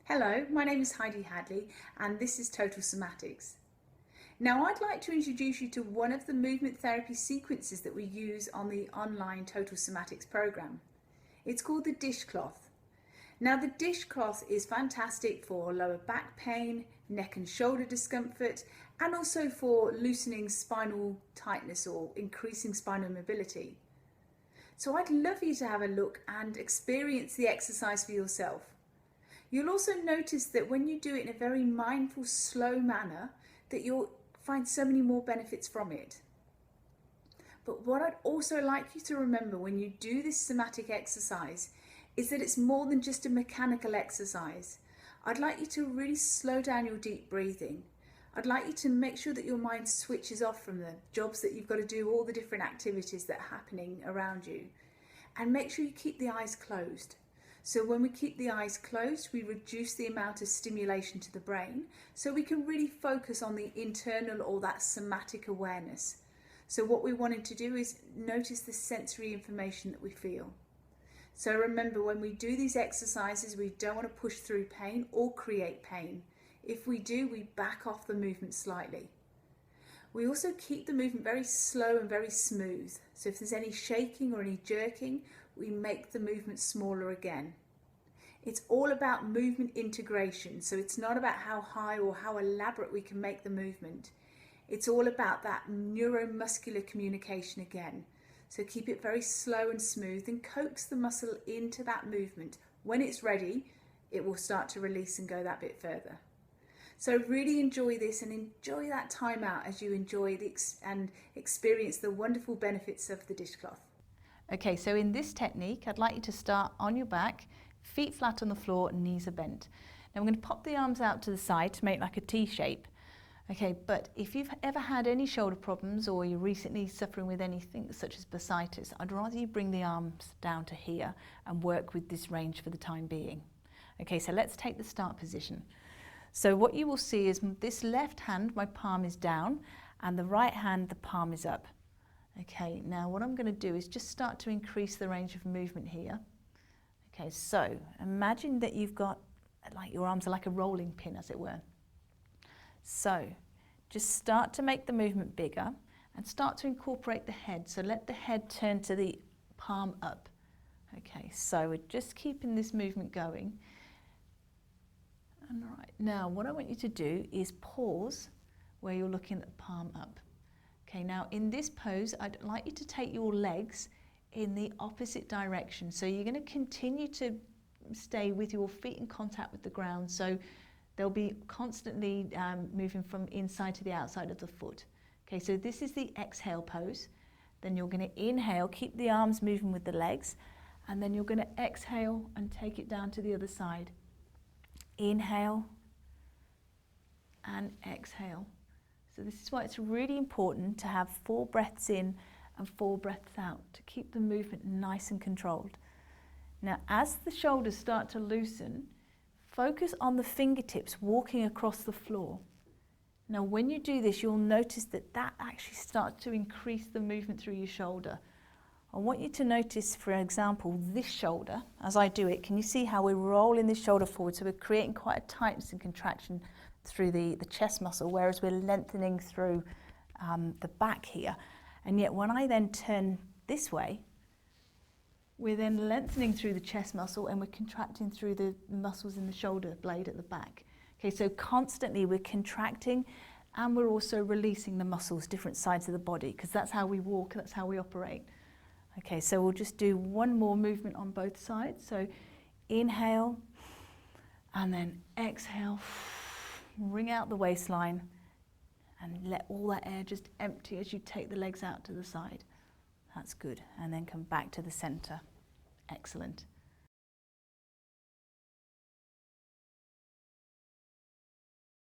Hello, my name is Heidi Hadley and this is Total Somatics. Now I'd like to introduce you to one of the movement therapy sequences that we use on the online Total Somatics program. It's called the Dishcloth. Now the Dishcloth is fantastic for lower back pain, neck and shoulder discomfort, and also for loosening spinal tightness or increasing spinal mobility. So I'd love you to have a look and experience the exercise for yourself. You'll also notice that when you do it in a very mindful, slow manner, that you'll find so many more benefits from it. But what I'd also like you to remember when you do this somatic exercise is that it's more than just a mechanical exercise. I'd like you to really slow down your deep breathing. I'd like you to make sure that your mind switches off from the jobs that you've got to do, all the different activities that are happening around you. And make sure you keep the eyes closed. So when we keep the eyes closed, we reduce the amount of stimulation to the brain, so we can really focus on the internal or that somatic awareness. So what we wanted to do is notice the sensory information that we feel. So remember, when we do these exercises, we don't want to push through pain or create pain. If we do, we back off the movement slightly. We also keep the movement very slow and very smooth. So if there's any shaking or any jerking, we make the movement smaller again. It's all about movement integration. So it's not about how high or how elaborate we can make the movement. It's all about that neuromuscular communication again. So keep it very slow and smooth and coax the muscle into that movement. When it's ready, it will start to release and go that bit further. So really enjoy this and enjoy that time out as you enjoy and experience the wonderful benefits of the dishcloth. Okay, so in this technique, I'd like you to start on your back, feet flat on the floor, knees are bent. Now I'm going to pop the arms out to the side to make like a T shape. Okay, but if you've ever had any shoulder problems or you're recently suffering with anything such as bursitis, I'd rather you bring the arms down to here and work with this range for the time being. Okay, so let's take the start position. So what you will see is this left hand, my palm is down, and the right hand, the palm is up. Okay, now what I'm going to do is just start to increase the range of movement here. Okay, so imagine that you've got, like your arms are like a rolling pin, as it were. So just start to make the movement bigger and start to incorporate the head. So let the head turn to the palm up. Okay, so we're just keeping this movement going. And right, now what I want you to do is pause where you're looking at the palm up. Okay, now in this pose, I'd like you to take your legs in the opposite direction. So you're going to continue to stay with your feet in contact with the ground. So they'll be constantly moving from inside to the outside of the foot. Okay, so this is the exhale pose. Then you're going to inhale, keep the arms moving with the legs, and then you're going to exhale and take it down to the other side. Inhale and exhale. So this is why it's really important to have 4 breaths in and 4 breaths out to keep the movement nice and controlled. Now, as the shoulders start to loosen, focus on the fingertips walking across the floor. Now, when you do this, you'll notice that that actually starts to increase the movement through your shoulder. I want you to notice, for example, this shoulder. As I do it, can you see how we're rolling this shoulder forward? So we're creating quite a tightness and contraction through the chest muscle, whereas we're lengthening through the back here. And yet when I then turn this way, we're then lengthening through the chest muscle and we're contracting through the muscles in the shoulder blade at the back. Okay, so constantly we're contracting and we're also releasing the muscles, different sides of the body, because that's how we walk, that's how we operate. Okay, so we'll just do one more movement on both sides. So inhale and then exhale. Wring out the waistline and let all that air just empty as you take the legs out to the side. That's good. And then come back to the center. Excellent.